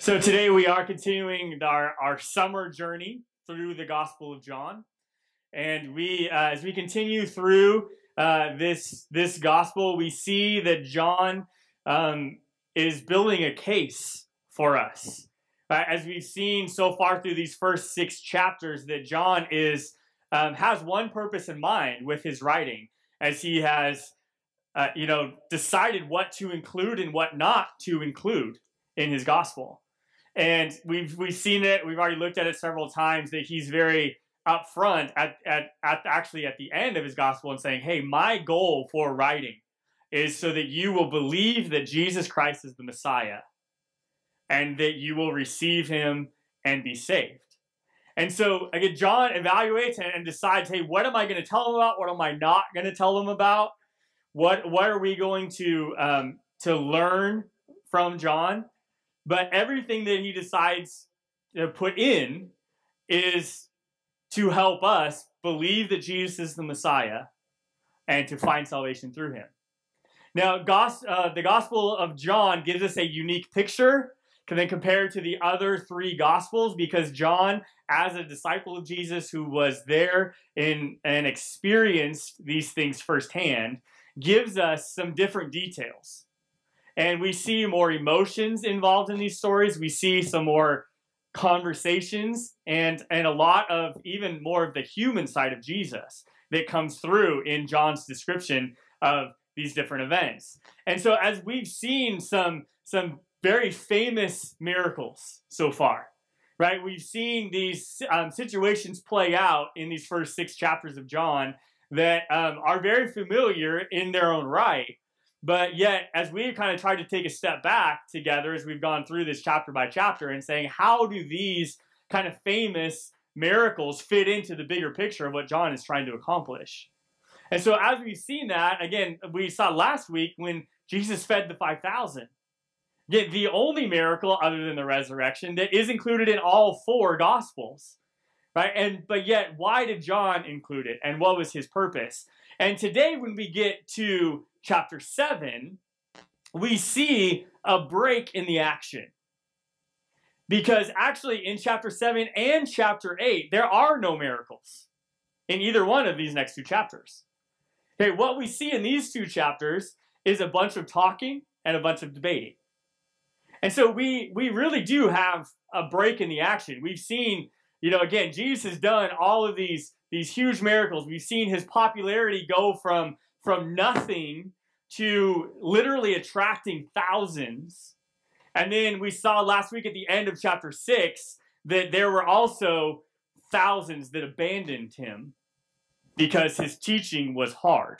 So today we are continuing our summer journey through the Gospel of John. And as we continue through this gospel, we see that John is building a case for us. As we've seen so far through these first 6 chapters, that John has one purpose in mind with his writing, as he has decided what to include and what not to include in his gospel. And we've seen it. We've already looked at it several times that he's very upfront at the end of his gospel and saying, "Hey, my goal for writing is so that you will believe that Jesus Christ is the Messiah, and that you will receive him and be saved." And so again, John evaluates and decides, "Hey, what am I going to tell them about? What am I not going to tell them about? What are we going to learn from John?" But everything that he decides to put in is to help us believe that Jesus is the Messiah and to find salvation through him. Now, the Gospel of John gives us a unique picture compared to the other 3 Gospels, because John, as a disciple of Jesus who was there and experienced these things firsthand, gives us some different details. And we see more emotions involved in these stories. We see some more conversations and a lot of even more of the human side of Jesus that comes through in John's description of these different events. And so as we've seen some very famous miracles so far, right? We've seen these situations play out in these first 6 chapters of John that are very familiar in their own right. But yet, as we kind of tried to take a step back together as we've gone through this chapter by chapter and saying, how do these kind of famous miracles fit into the bigger picture of what John is trying to accomplish? And so as we've seen that, again, we saw last week when Jesus fed the 5,000. Yet the only miracle other than the resurrection that is included in all 4 Gospels. Right? But yet, why did John include it? And what was his purpose? And today, when we get to chapter 7, we see a break in the action. Because actually, in chapter 7 and chapter 8, there are no miracles in either one of these next 2 chapters. Okay, what we see in these 2 chapters is a bunch of talking and a bunch of debating. And so we really do have a break in the action. We've seen, again, Jesus has done all of these huge miracles. We've seen his popularity go from nothing to literally attracting thousands. And then we saw last week at the end of chapter 6 that there were also thousands that abandoned him because his teaching was hard.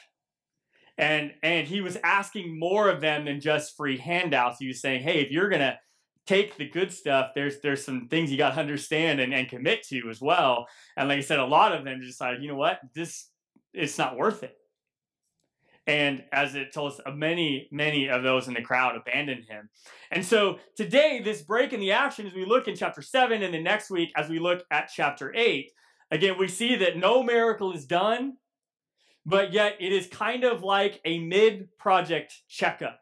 And he was asking more of them than just free handouts. He was saying, hey, if you're going to take the good stuff, there's some things you got to understand and commit to as well. And like I said, a lot of them decided, you know what, it's not worth it. And as it told us, many of those in the crowd abandoned him. And so today, this break in the action, as we look in chapter 7, and then next week, as we look at chapter 8, again, we see that no miracle is done, but yet it is kind of like a mid-project checkup.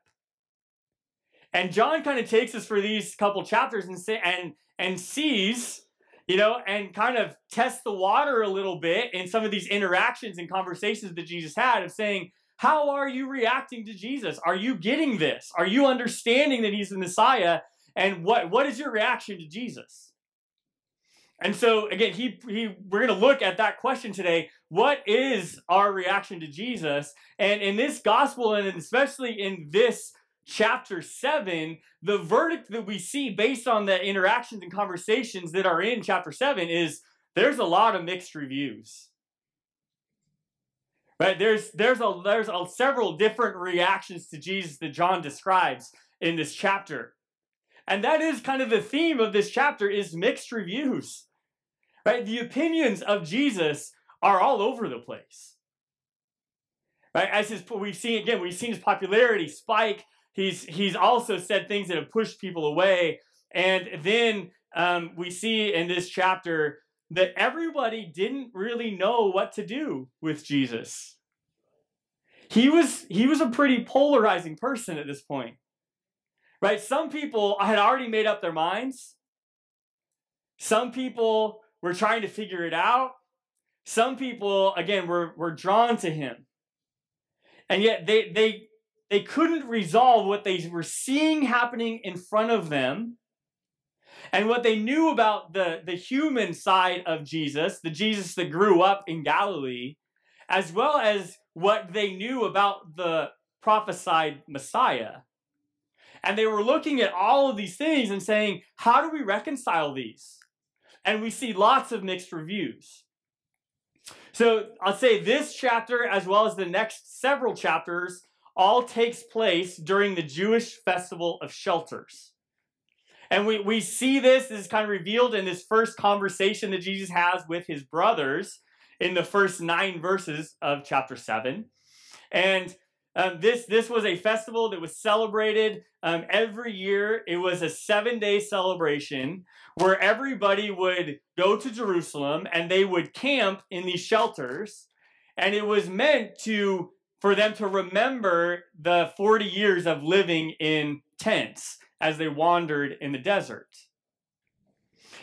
And John kind of takes us for these couple chapters and sees, and kind of tests the water a little bit in some of these interactions and conversations that Jesus had of saying, how are you reacting to Jesus? Are you getting this? Are you understanding that he's the Messiah? And what is your reaction to Jesus? And so, again, we're going to look at that question today. What is our reaction to Jesus? And in this gospel, and especially in this chapter 7, the verdict that we see based on the interactions and conversations that are in chapter 7 is there's a lot of mixed reviews. Right? There's several different reactions to Jesus that John describes in this chapter. And that is kind of the theme of this chapter, is mixed reviews. Right? The opinions of Jesus are all over the place. Right? We've seen his popularity spike. He's also said things that have pushed people away. And then we see in this chapter that everybody didn't really know what to do with Jesus. He was a pretty polarizing person at this point. right? Some people had already made up their minds. Some people were trying to figure it out. Some people, again, were drawn to him. And yet they couldn't resolve what they were seeing happening in front of them and what they knew about the human side of Jesus, the Jesus that grew up in Galilee, as well as what they knew about the prophesied Messiah. And they were looking at all of these things and saying, how do we reconcile these? And we see lots of mixed reviews. So I'll say this chapter, as well as the next several chapters, all takes place during the Jewish festival of shelters. And we see this is kind of revealed in this first conversation that Jesus has with his brothers in the first 9 verses of chapter 7. And this was a festival that was celebrated every year. It was a 7-day celebration where everybody would go to Jerusalem and they would camp in these shelters. And it was meant for them to remember the 40 years of living in tents as they wandered in the desert.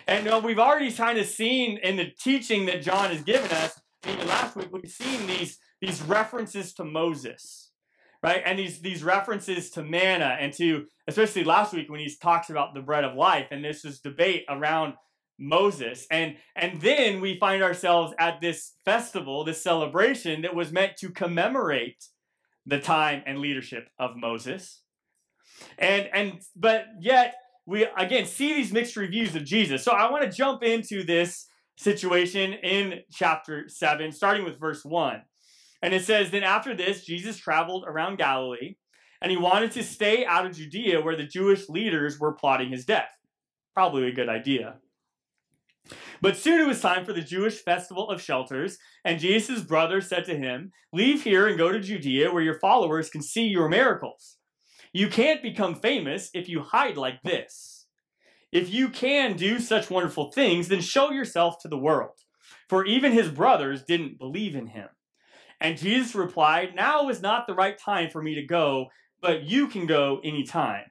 And we've already kind of seen in the teaching that John has given us, even last week, we've seen these references to Moses, right? And these references to manna, and to, especially last week when he talks about the bread of life, and this is debate around Moses. And then we find ourselves at this festival, this celebration that was meant to commemorate the time and leadership of Moses. But yet we again see these mixed reviews of Jesus. So I want to jump into this situation in chapter 7, starting with verse 1. And it says, then after this, Jesus traveled around Galilee, and he wanted to stay out of Judea where the Jewish leaders were plotting his death. Probably a good idea. But soon it was time for the Jewish festival of shelters, and Jesus' brothers said to him, leave here and go to Judea where your followers can see your miracles. You can't become famous if you hide like this. If you can do such wonderful things, then show yourself to the world. For even his brothers didn't believe in him. And Jesus replied, now is not the right time for me to go, but you can go anytime.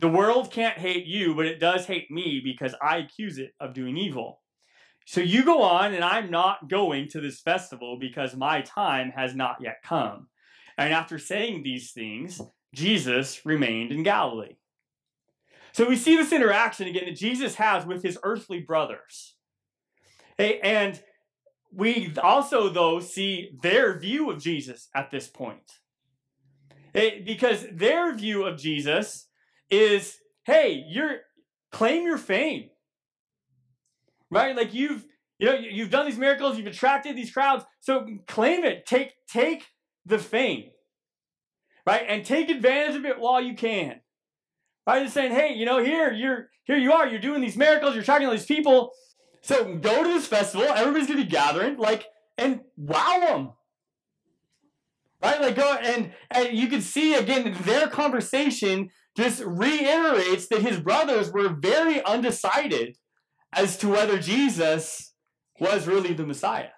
The world can't hate you, but it does hate me because I accuse it of doing evil. So you go on, and I'm not going to this festival because my time has not yet come. And after saying these things, Jesus remained in Galilee. So we see this interaction again that Jesus has with his earthly brothers. And we also, though, see their view of Jesus at this point. Because their view of Jesus is, hey, claim your fame. Right? Like you've done these miracles, you've attracted these crowds, so claim it. Take the fame. Right? And take advantage of it while you can. Right? Just saying, hey, here you are, you're doing these miracles, you're attracting all these people. So go to this festival, everybody's going to be gathering, and wow them. Right? Go, and you can see, again, their conversation just reiterates that his brothers were very undecided as to whether Jesus was really the Messiah.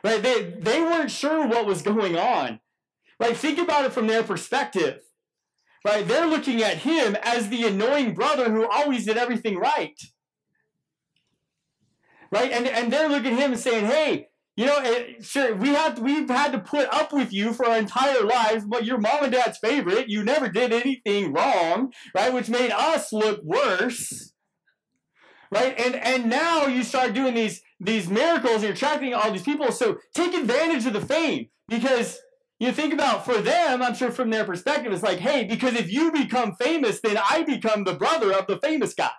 Right? They weren't sure what was going on. Right? Think about it from their perspective. Right? They're looking at him as the annoying brother who always did everything right. Right? And they're looking at him and saying, hey, sure, we've had to put up with you for our entire lives, but you're mom and dad's favorite. You never did anything wrong, right? Which made us look worse. Right? And now you start doing these miracles and you're attracting all these people. So take advantage of the fame, because you think about, for them, I'm sure from their perspective, it's like, hey, because if you become famous, then I become the brother of the famous guy.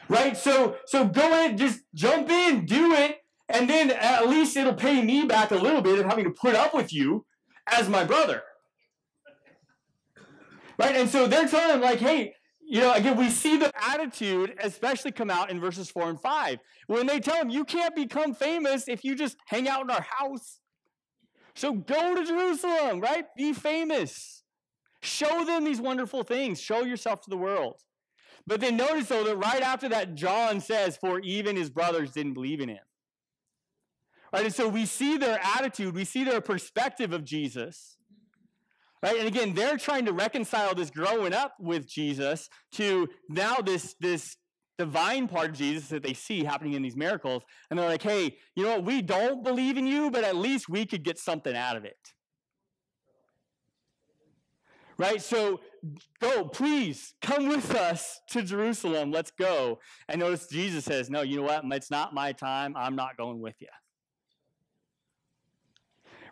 Right? So go ahead, just jump in, do it, and then at least it'll pay me back a little bit of having to put up with you as my brother. Right? And so they're telling him, like, hey, again, we see the attitude especially come out in verses 4 and 5. When they tell him, you can't become famous if you just hang out in our house. So go to Jerusalem, right? Be famous. Show them these wonderful things. Show yourself to the world. But then notice, though, that right after that, John says, for even his brothers didn't believe in him. Right? And so we see their attitude, we see their perspective of Jesus. Right? And again, they're trying to reconcile this growing up with Jesus to now this divine part of Jesus that they see happening in these miracles. And they're like, hey, you know what? We don't believe in you, but at least we could get something out of it. Right? So go, please, come with us to Jerusalem. Let's go. And notice Jesus says, no, you know what? It's not my time. I'm not going with you.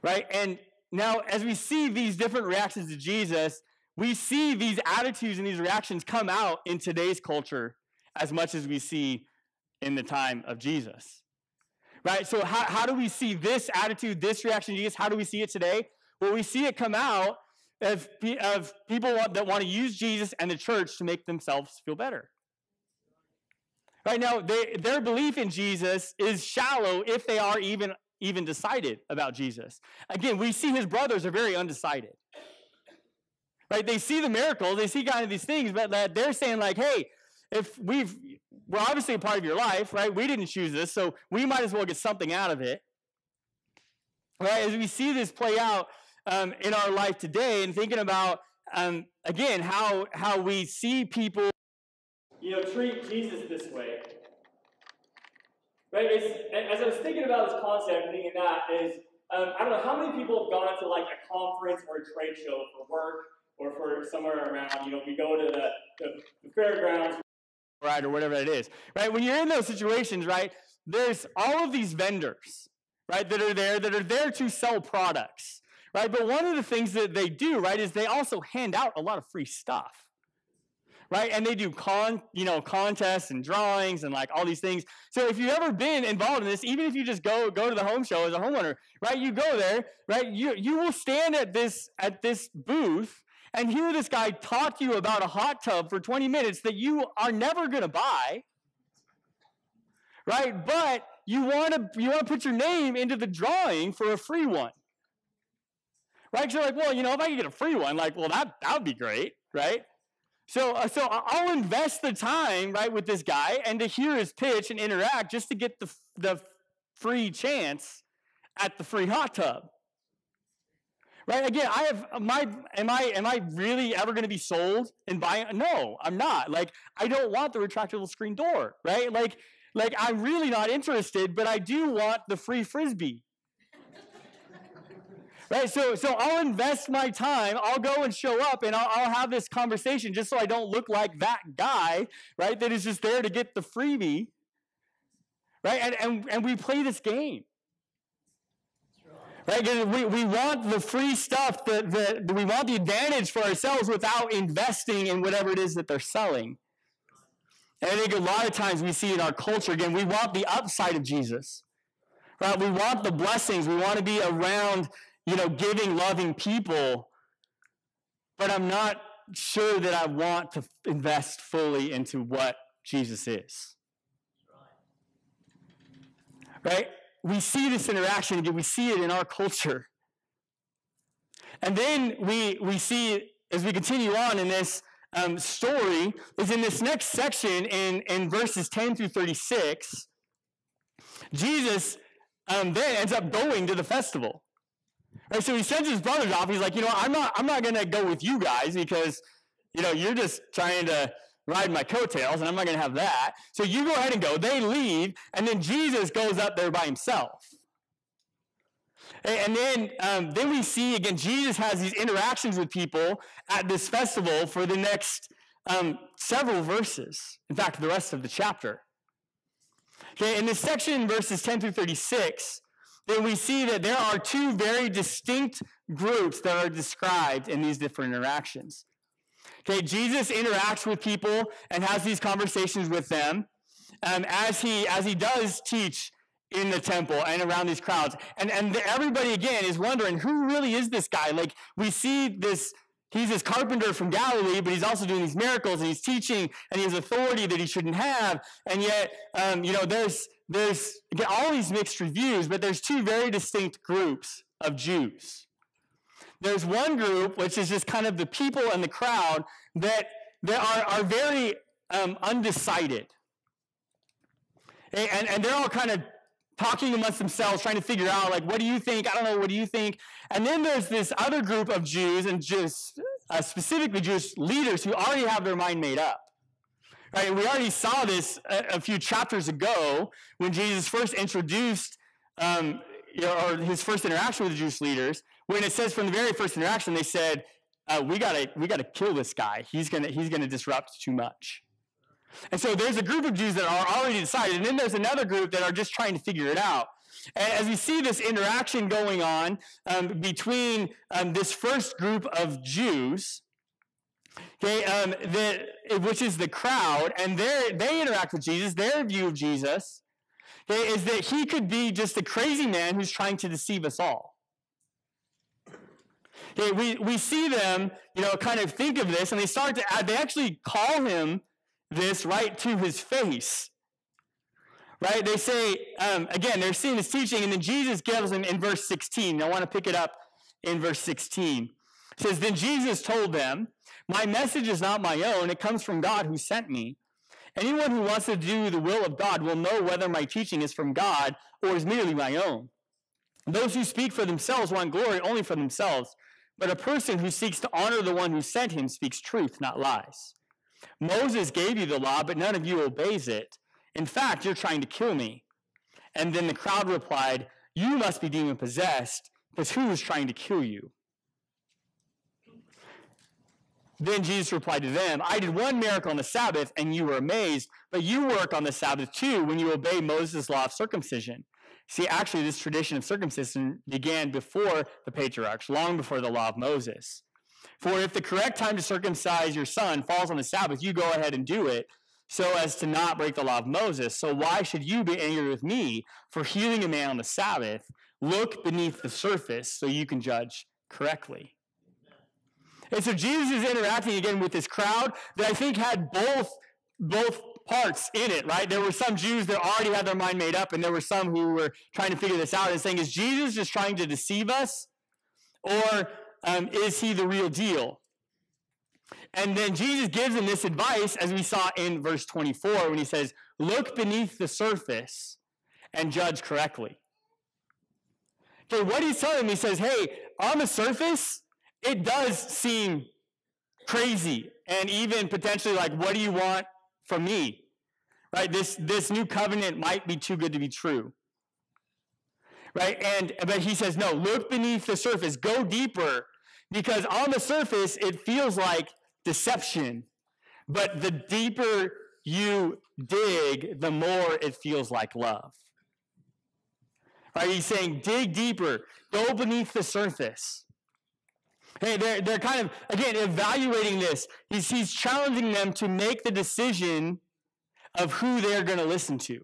Right? And now, as we see these different reactions to Jesus, we see these attitudes and these reactions come out in today's culture as much as we see in the time of Jesus. Right? So how do we see this attitude, this reaction to Jesus? How do we see it today? Well, we see it come out of people that want to use Jesus and the church to make themselves feel better. Right now, their belief in Jesus is shallow if they are even decided about Jesus. Again, we see his brothers are very undecided. Right? They see the miracles, they see kind of these things, but they're saying like, hey, if we're obviously a part of your life, right? We didn't choose this, so we might as well get something out of it. Right? As we see this play out in our life today, and thinking about again how we see people, treat Jesus this way. Right? As I was thinking about this concept, thinking that is, I don't know how many people have gone to like a conference or a trade show for work or for somewhere around. We go to the fairgrounds, right, or whatever it is. Right? When you're in those situations, right, there's all of these vendors, right, that are there to sell products, right? But one of the things that they do, right, is they also hand out a lot of free stuff. Right? And they do contests and drawings and like all these things. So if you've ever been involved in this, even if you just go to the home show as a homeowner, right? You go there, right? You will stand at this booth and hear this guy talk to you about a hot tub for 20 minutes that you are never going to buy. Right? But you want to put your name into the drawing for a free one. Right? So you're like, well, if I could get a free one, like, well, that would be great, right? So I'll invest the time, right, with this guy and to hear his pitch and interact just to get the free chance at the free hot tub. Right? Again, am I really ever going to be sold and buy? No, I'm not. Like, I don't want the retractable screen door, right? Like I'm really not interested, but I do want the free Frisbee. Right, so I'll invest my time, I'll go and show up, and I'll have this conversation just so I don't look like that guy, right, that is just there to get the freebie, right, and we play this game. Right, we want the free stuff, that we want the advantage for ourselves without investing in whatever it is that they're selling. And I think a lot of times we see in our culture, again, we want the upside of Jesus, right, we want the blessings, we want to be around giving, loving people, but I'm not sure that I want to invest fully into what Jesus is. Right? We see this interaction again. We see it in our culture. And then we see, as we continue on in this story, is in this next section in verses 10 through 36, Jesus then ends up going to the festival. Right, so he sends his brothers off. He's like, I'm not going to go with you guys because, you're just trying to ride my coattails, and I'm not going to have that. So you go ahead and go. They leave, and then Jesus goes up there by himself. And then we see, again, Jesus has these interactions with people at this festival for the next several verses. In fact, the rest of the chapter. Okay, in this section, verses 10 through 36, then we see that there are two very distinct groups that are described in these different interactions. Okay, Jesus interacts with people and has these conversations with them as he does teach in the temple and around these crowds. And everybody, again, is wondering, who really is this guy? Like, we see this, he's this carpenter from Galilee, but he's also doing these miracles, and he's teaching, and he has authority that he shouldn't have. And yet, there's again, all these mixed reviews, but there's two very distinct groups of Jews. There's one group, which is just kind of the people and the crowd that are very undecided. And they're all kind of talking amongst themselves, trying to figure out, like, what do you think? I don't know, what do you think? And then there's this other group of Jews, and just specifically Jewish leaders who already have their mind made up. Right? We already saw this a few chapters ago when Jesus first introduced, or his first interaction with the Jewish leaders, when it says from the very first interaction, they said, we gotta kill this guy. He's gonna disrupt too much. And so there's a group of Jews that are already decided, and then there's another group that are just trying to figure it out. And as we see this interaction going on between this first group of Jews, okay, which is the crowd, and they interact with Jesus, their view of Jesus, okay, is that he could be just a crazy man who's trying to deceive us all. Okay, we see them, kind of think of this, and they actually call him this right to his face. Right? They say, again, they're seeing this teaching, and then Jesus gives them in verse 16. I want to pick it up in verse 16. It says, then Jesus told them, my message is not my own. It comes from God who sent me. Anyone who wants to do the will of God will know whether my teaching is from God or is merely my own. Those who speak for themselves want glory only for themselves, but a person who seeks to honor the one who sent him speaks truth, not lies. Moses gave you the law, but none of you obeys it. In fact, you're trying to kill me. And then the crowd replied, you must be demon-possessed, because who is trying to kill you? Then Jesus replied to them, I did one miracle on the Sabbath, and you were amazed, but you work on the Sabbath too when you obey Moses' law of circumcision. See, actually, this tradition of circumcision began before the patriarchs, long before the law of Moses. For if the correct time to circumcise your son falls on the Sabbath, you go ahead and do it, so as to not break the law of Moses. So why should you be angry with me for healing a man on the Sabbath? Look beneath the surface so you can judge correctly. And so Jesus is interacting again with this crowd that I think had both parts in it, right? There were some Jews that already had their mind made up, and there were some who were trying to figure this out and saying, is Jesus just trying to deceive us? Or is he the real deal? And then Jesus gives them this advice, as we saw in verse 24, when he says, look beneath the surface and judge correctly. Okay, what he's telling them, he says, hey, on the surface, it does seem crazy and even potentially like, what do you want from me? Right? This new covenant might be too good to be true. Right? But he says, no, look beneath the surface, go deeper, because on the surface, it feels like deception. But the deeper you dig, the more it feels like love. Right? He's saying, dig deeper, go beneath the surface. Hey, they're kind of, again, evaluating this. He's challenging them to make the decision of who they're going to listen to.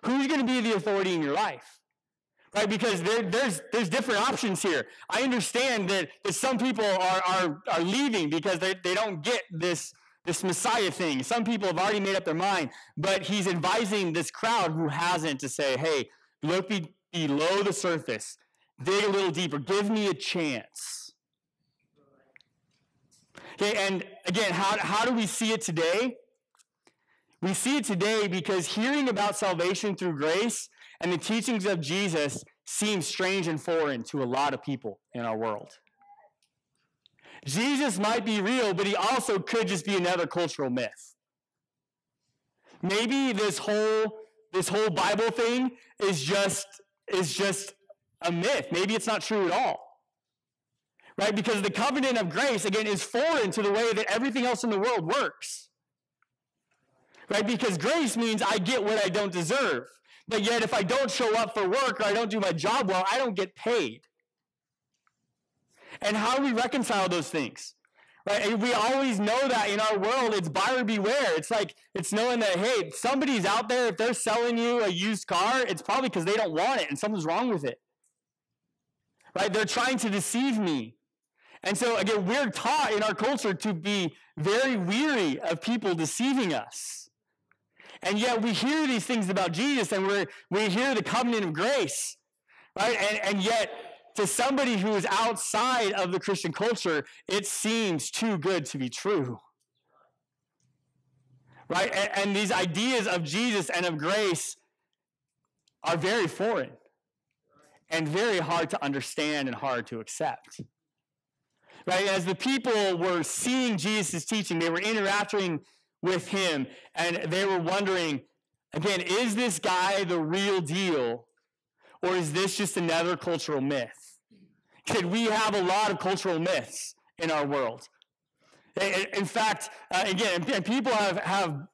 Who's going to be the authority in your life? Right? Because there's different options here. I understand that some people are leaving because they don't get this Messiah thing. Some people have already made up their mind, but he's advising this crowd who hasn't to say, hey, look below the surface. Dig a little deeper. Give me a chance. Okay, and again, how do we see it today? We see it today because hearing about salvation through grace and the teachings of Jesus seems strange and foreign to a lot of people in our world. Jesus might be real, but he also could just be another cultural myth. Maybe this whole Bible thing is just a myth. Maybe it's not true at all. Right? Because the covenant of grace, again, is foreign to the way that everything else in the world works. Right? Because grace means I get what I don't deserve. But yet if I don't show up for work or I don't do my job well, I don't get paid. And how do we reconcile those things? Right? And we always know that in our world, it's buyer beware. It's like, it's knowing that, hey, somebody's out there, if they're selling you a used car, it's probably because they don't want it and something's wrong with it. Right? They're trying to deceive me. And so, again, we're taught in our culture to be very weary of people deceiving us. And yet we hear these things about Jesus, and we hear the covenant of grace, right? And yet, to somebody who is outside of the Christian culture, it seems too good to be true. Right? And these ideas of Jesus and of grace are very foreign and very hard to understand and hard to accept. Right? As the people were seeing Jesus' teaching, they were interacting with him, and they were wondering, again, is this guy the real deal, or is this just another cultural myth? Could we have a lot of cultural myths in our world? In fact, again, people have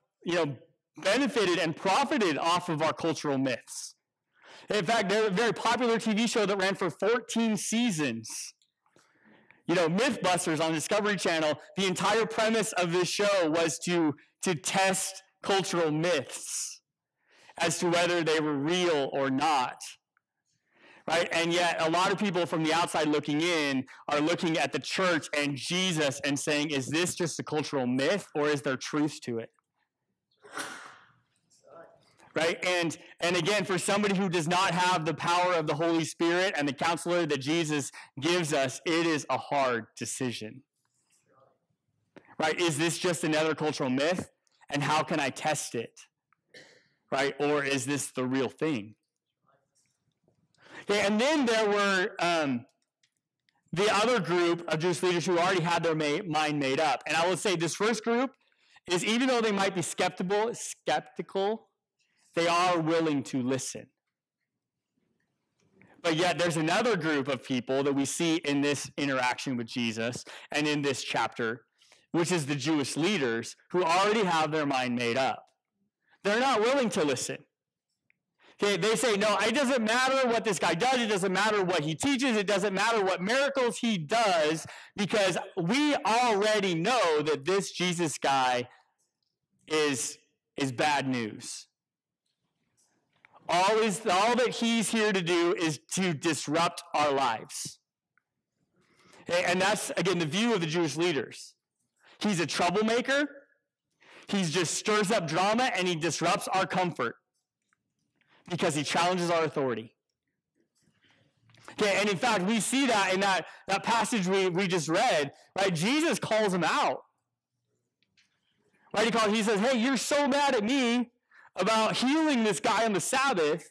benefited and profited off of our cultural myths. In fact, there's a very popular TV show that ran for 14 seasons. Mythbusters on Discovery Channel, the entire premise of this show was to test cultural myths as to whether they were real or not. Right? And yet, a lot of people from the outside looking in are looking at the church and Jesus and saying, is this just a cultural myth, or is there truth to it? Right? And again, for somebody who does not have the power of the Holy Spirit and the counselor that Jesus gives us, it is a hard decision. Right? Is this just another cultural myth? And how can I test it? Right? Or is this the real thing? Okay, and then there were the other group of Jewish leaders who already had their mind made up. And I will say this first group is, even though they might be skeptical, they are willing to listen. But yet there's another group of people that we see in this interaction with Jesus and in this chapter, which is the Jewish leaders who already have their mind made up. They're not willing to listen. Okay, they say, no, it doesn't matter what this guy does. It doesn't matter what he teaches. It doesn't matter what miracles he does, because we already know that this Jesus guy is bad news. All that he's here to do is to disrupt our lives. And that's, again, the view of the Jewish leaders. He's a troublemaker. He just stirs up drama, and he disrupts our comfort because he challenges our authority. Okay, and in fact, we see that in that passage we just read, right? Jesus calls him out. Right? He says, hey, you're so mad at me about healing this guy on the Sabbath,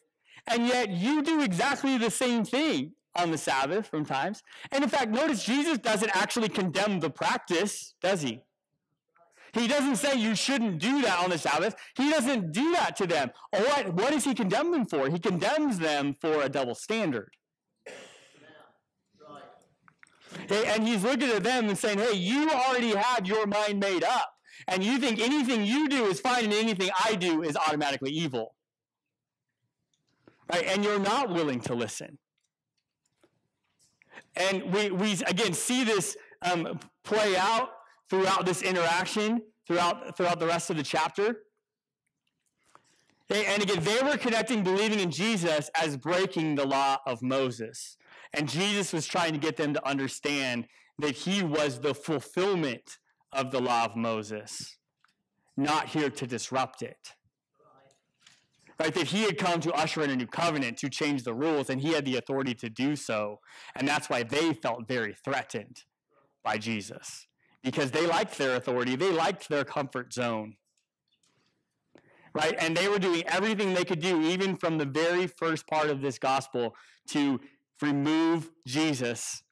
and yet you do exactly the same thing on the Sabbath from times. And in fact, notice Jesus doesn't actually condemn the practice, does he? He doesn't say you shouldn't do that on the Sabbath. He doesn't do that to them. What does he condemn them for? He condemns them for a double standard. Okay, and he's looking at them and saying, hey, you already have your mind made up. And you think anything you do is fine and anything I do is automatically evil. Right? And you're not willing to listen. And we again see this play out throughout this interaction, throughout the rest of the chapter. Okay? And again, they were connecting believing in Jesus as breaking the law of Moses. And Jesus was trying to get them to understand that he was the fulfillment of the law of Moses, not here to disrupt it. Right? That he had come to usher in a new covenant, to change the rules, and he had the authority to do so. And that's why they felt very threatened by Jesus, because they liked their authority. They liked their comfort zone. Right? And they were doing everything they could do, even from the very first part of this gospel, to remove Jesus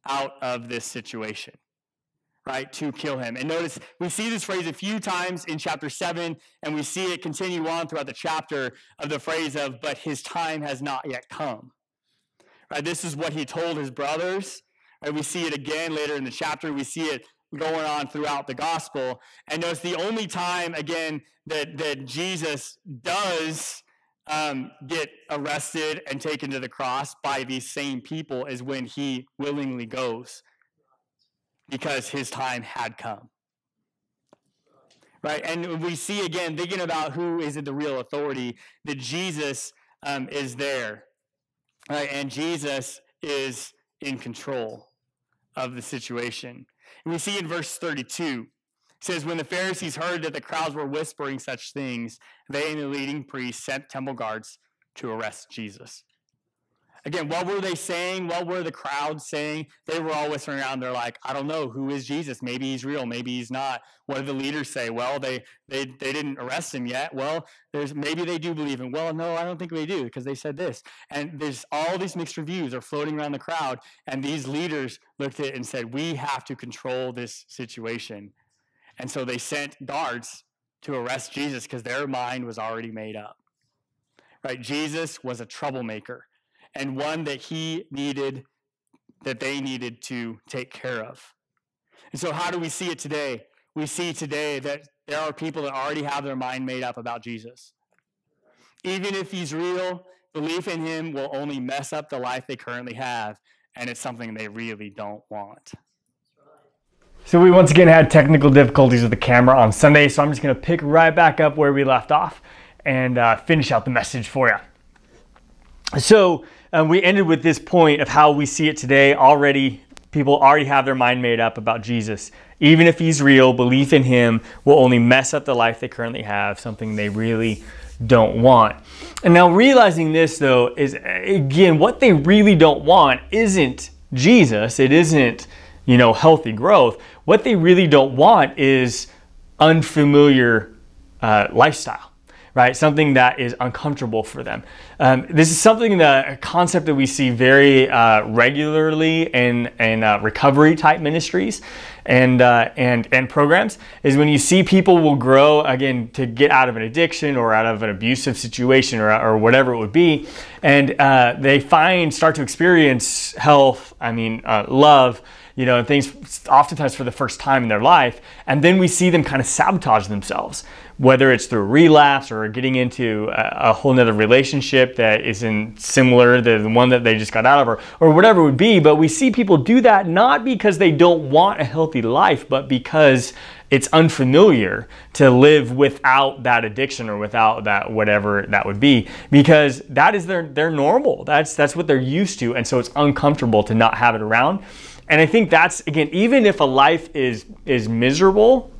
out of this situation. Right, to kill him. And notice, we see this phrase a few times in chapter 7, and we see it continue on throughout the chapter of the phrase of, but his time has not yet come. Right, this is what he told his brothers. Right, we see it again later in the chapter. We see it going on throughout the gospel. And notice the only time, again, that Jesus does get arrested and taken to the cross by these same people is when he willingly goes, because his time had come. Right? And we see again, thinking about who is the real authority, that Jesus is there. Right? And Jesus is in control of the situation. And we see in verse 32, it says, when the Pharisees heard that the crowds were whispering such things, they and the leading priests sent temple guards to arrest Jesus. Again, what were they saying? What were the crowds saying? They were all whispering around. They're like, I don't know. Who is Jesus? Maybe he's real. Maybe he's not. What did the leaders say? Well, they didn't arrest him yet. Well, maybe they do believe him. Well, no, I don't think they do because they said this. And there's all these mixed reviews are floating around the crowd. And these leaders looked at it and said, we have to control this situation. And so they sent guards to arrest Jesus because their mind was already made up. Right? Jesus was a troublemaker, and one that they needed to take care of. And so how do we see it today? We see today that there are people that already have their mind made up about Jesus. Even if he's real, belief in him will only mess up the life they currently have, and it's something they really don't want. So we once again had technical difficulties with the camera on Sunday, so I'm just going to pick right back up where we left off and finish out the message for you. So we ended with this point of how we see it today. People already have their mind made up about Jesus. Even if he's real, belief in him will only mess up the life they currently have, something they really don't want. And now realizing this, though, is, again, what they really don't want isn't Jesus. It isn't, healthy growth. What they really don't want is unfamiliar lifestyle. Right? Something that is uncomfortable for them. This is a concept that we see very regularly in recovery type ministries and programs, is when you see people will grow, again, to get out of an addiction or out of an abusive situation or whatever it would be, and they start to experience health, love, and things oftentimes for the first time in their life, and then we see them kind of sabotage themselves, whether it's through relapse or getting into a whole nother relationship that isn't similar to the one that they just got out of, or whatever it would be. But we see people do that not because they don't want a healthy life, but because it's unfamiliar to live without that addiction or without that whatever that would be, because that is their normal. That's what they're used to, and so it's uncomfortable to not have it around. And I think that's, again, even if a life is miserable,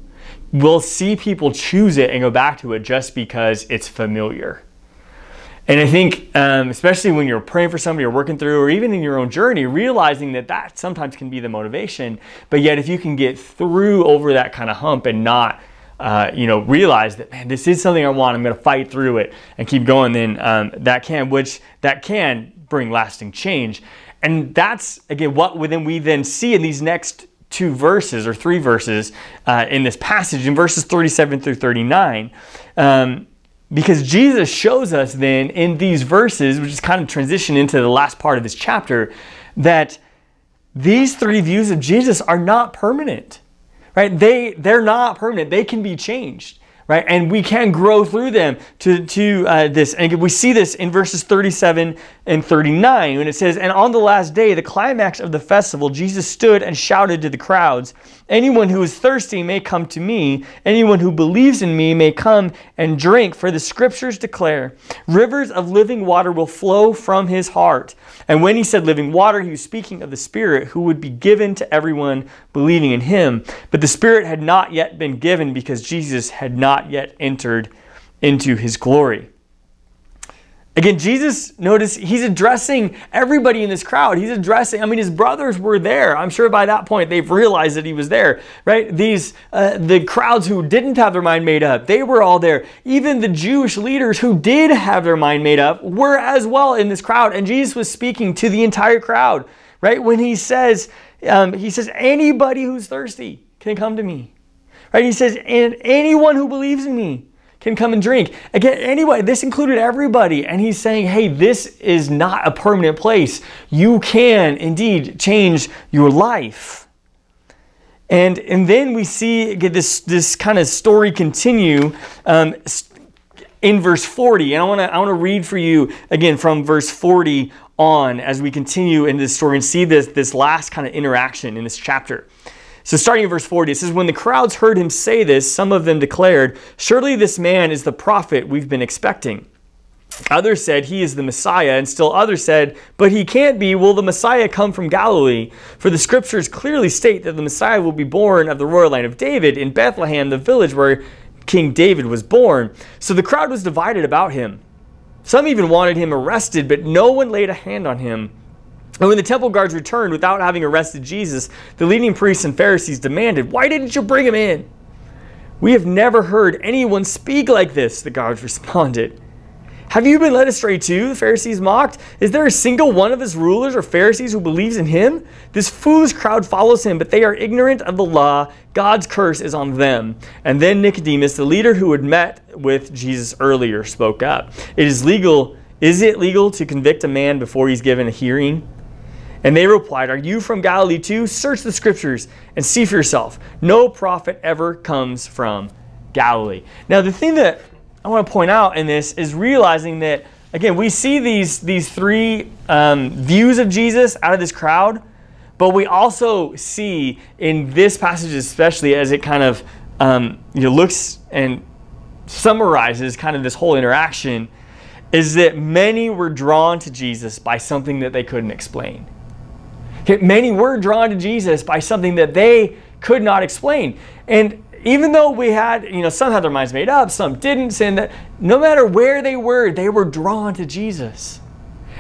we'll see people choose it and go back to it just because it's familiar. And I think, especially when you're praying for somebody or working through, or even in your own journey, realizing that sometimes can be the motivation. But yet, if you can get through over that kind of hump and not, realize that, man, this is something I want, I'm going to fight through it and keep going, then that can bring lasting change. And that's, again, what we then see in these next two verses or three verses in this passage, in verses 37 through 39, because Jesus shows us then in these verses, which is kind of transition into the last part of this chapter, that these three views of Jesus are not permanent, right? They're not permanent. They can be changed. Right? And we can grow through them to this. And we see this in verses 37 and 39 when it says, "And on the last day, the climax of the festival, Jesus stood and shouted to the crowds, 'Anyone who is thirsty may come to me. Anyone who believes in me may come and drink. For the scriptures declare, rivers of living water will flow from his heart.' And when he said living water, he was speaking of the Spirit who would be given to everyone believing in him. But the Spirit had not yet been given because Jesus had not yet entered into his glory." Again, Jesus, notice, he's addressing everybody in this crowd. He's addressing, his brothers were there. I'm sure by that point they've realized that he was there, right? The crowds who didn't have their mind made up, they were all there. Even the Jewish leaders who did have their mind made up were as well in this crowd. And Jesus was speaking to the entire crowd, right? When he says, anybody who's thirsty can come to me, right? He says, and anyone who believes in me can come and drink. Again, anyway, this included everybody. And he's saying, hey, this is not a permanent place. You can indeed change your life. And then we see this kind of story continue in verse 40. And I want to read for you again from verse 40 on as we continue in this story and see this last kind of interaction in this chapter. So starting in verse 40, it says, "When the crowds heard him say this, some of them declared, 'Surely this man is the prophet we've been expecting.' Others said, 'He is the Messiah.' And still others said, 'But he can't be. Will the Messiah come from Galilee? For the scriptures clearly state that the Messiah will be born of the royal line of David in Bethlehem, the village where King David was born.' So the crowd was divided about him. Some even wanted him arrested, but no one laid a hand on him. And when the temple guards returned without having arrested Jesus, the leading priests and Pharisees demanded, "Why didn't you bring him in?" "We have never heard anyone speak like this," the guards responded. "Have you been led astray too?" the Pharisees mocked. "Is there a single one of his rulers or Pharisees who believes in him? This foolish crowd follows him, but they are ignorant of the law. God's curse is on them." And then Nicodemus, the leader who had met with Jesus earlier, spoke up. Is it legal to convict a man before he's given a hearing?" And they replied, "Are you from Galilee too? Search the scriptures and see for yourself. No prophet ever comes from Galilee." Now, the thing that I want to point out in this is realizing that, again, we see these three views of Jesus out of this crowd, but we also see in this passage especially, as it kind of looks and summarizes kind of this whole interaction, is that many were drawn to Jesus by something that they couldn't explain. Many were drawn to Jesus by something that they could not explain. And even though we had, some had their minds made up, some didn't, saying that no matter where they were drawn to Jesus.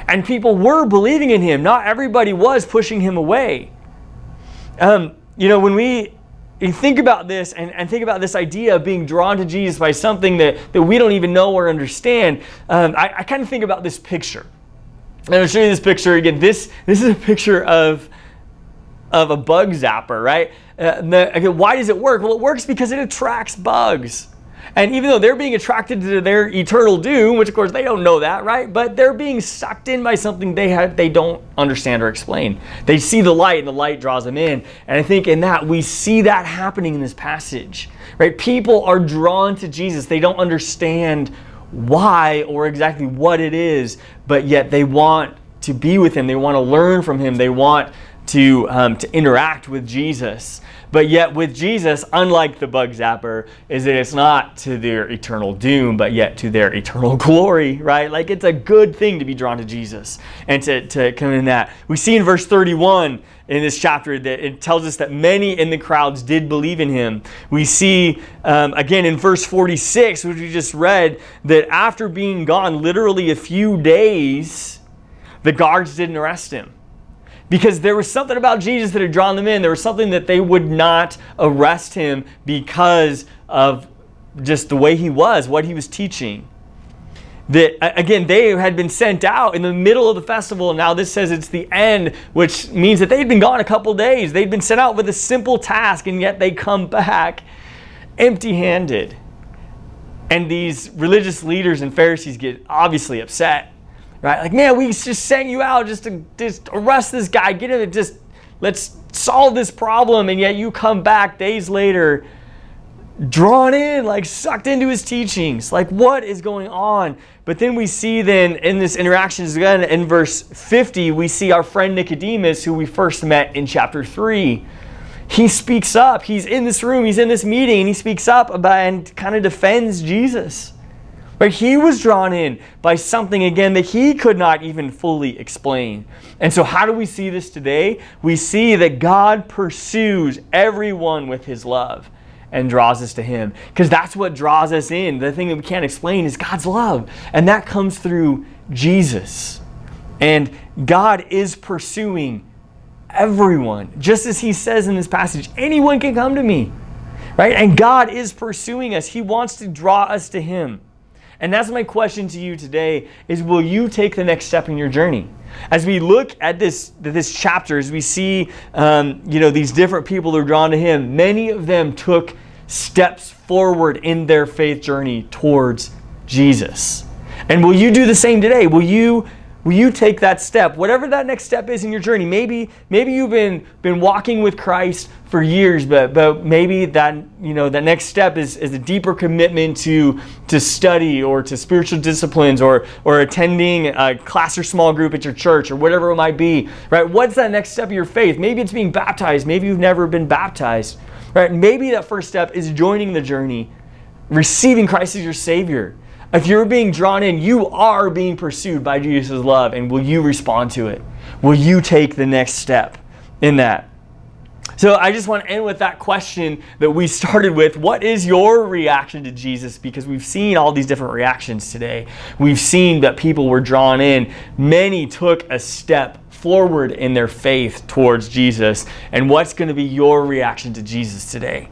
And people were believing in him. Not everybody was pushing him away. When we think about this and think about this idea of being drawn to Jesus by something that we don't even know or understand, I kind of think about this picture. And I'll show you this picture again. This is a picture of a bug zapper, right? Why does it work? Well, it works because it attracts bugs. And even though they're being attracted to their eternal doom, which of course they don't know that, right? But they're being sucked in by something they don't understand or explain. They see the light and the light draws them in. And I think in that we see that happening in this passage, right? People are drawn to Jesus. They don't understand why or exactly what it is, but yet they want to be with him. They want to learn from him. They want to interact with Jesus. But yet with Jesus, unlike the bug zapper, is that it's not to their eternal doom, but yet to their eternal glory, right? Like, it's a good thing to be drawn to Jesus and to come in that. We see in verse 31 in this chapter that it tells us that many in the crowds did believe in him. We see, again, in verse 46, which we just read, that after being gone literally a few days, the guards didn't arrest him. Because there was something about Jesus that had drawn them in. There was something that they would not arrest him because of just the way he was, what he was teaching. That, again, they had been sent out in the middle of the festival. And now this says it's the end, which means that they'd been gone a couple days. They'd been sent out with a simple task, and yet they come back empty-handed. And these religious leaders and Pharisees get obviously upset. Right? Like, man, we just sent you out just to arrest this guy, get him, let's solve this problem, and yet you come back days later, drawn in, like sucked into his teachings. Like, what is going on? But then we see then in this interaction again in verse 50, we see our friend Nicodemus, who we first met in chapter 3. He speaks up. He's in this room, he's in this meeting, and he speaks up about and kind of defends Jesus. But he was drawn in by something, again, that he could not even fully explain. And so how do we see this today? We see that God pursues everyone with his love and draws us to him. Because that's what draws us in. The thing that we can't explain is God's love. And that comes through Jesus. And God is pursuing everyone. Just as he says in this passage, anyone can come to me. Right? And God is pursuing us. He wants to draw us to him. And that's my question to you today is, will you take the next step in your journey? As we look at this chapter, as we see these different people that are drawn to him, many of them took steps forward in their faith journey towards Jesus. And will you do the same today? Will you take that step, whatever that next step is in your journey? Maybe you've been walking with Christ for years, but maybe that next step is a deeper commitment to study or to spiritual disciplines or attending a class or small group at your church or whatever it might be. Right? What's that next step of your faith? Maybe it's being baptized. Maybe you've never been baptized. Right? Maybe that first step is joining the journey, receiving Christ as your Savior. If you're being drawn in, you are being pursued by Jesus' love, and will you respond to it? Will you take the next step in that? So I just want to end with that question that we started with. What is your reaction to Jesus? Because we've seen all these different reactions today. We've seen that people were drawn in. Many took a step forward in their faith towards Jesus. And what's going to be your reaction to Jesus today?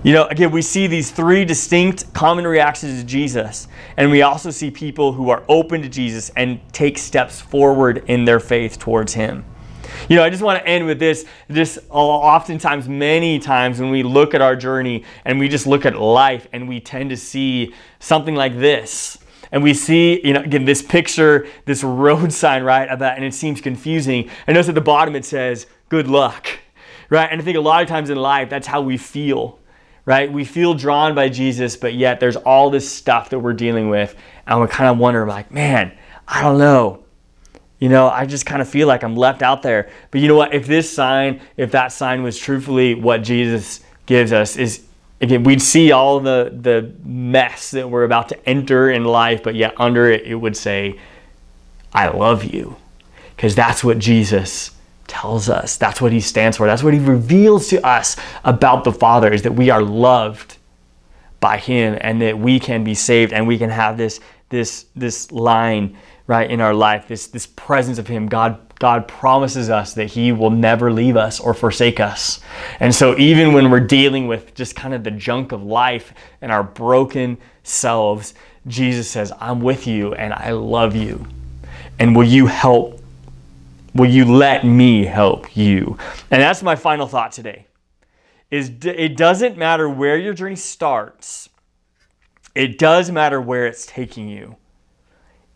You know, again, we see these three distinct common reactions to Jesus. And we also see people who are open to Jesus and take steps forward in their faith towards him. You know, I just want to end with this. Oftentimes, many times when we look at our journey and we just look at life and we tend to see something like this. And we see, you know, again, this picture, this road sign, right, about, and it seems confusing. And notice at the bottom it says, good luck, right? And I think a lot of times in life, that's how we feel, right? We feel drawn by Jesus, but yet there's all this stuff that we're dealing with. And we kind of wonder, like, man, I don't know. You know, I just kind of feel like I'm left out there. But you know what? If that sign was truthfully what Jesus gives us, is, again, we'd see all the mess that we're about to enter in life, but yet under it, it would say, I love you. Because that's what Jesus tells us. That's what he stands for. That's what he reveals to us about the Father, is that we are loved by him and that we can be saved and we can have this line, right, in our life, this presence of him. God promises us that he will never leave us or forsake us. And so even when we're dealing with just kind of the junk of life and our broken selves, Jesus says, I'm with you and I love you. And will you let me help you? And that's my final thought today. It doesn't matter where your journey starts. It does matter where it's taking you.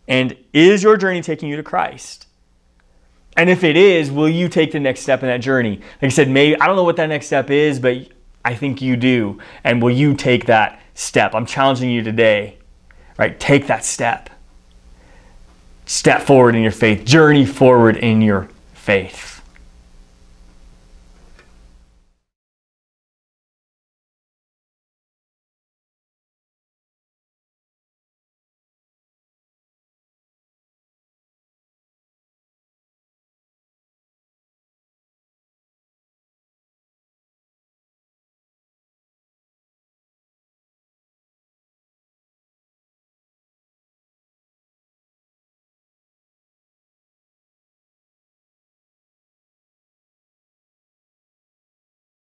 And is your journey taking you to Christ? And if it is, will you take the next step in that journey? Like I said, maybe, I don't know what that next step is, but I think you do. And will you take that step? I'm challenging you today, right? Take that step. Step forward in your faith. Journey forward in your faith.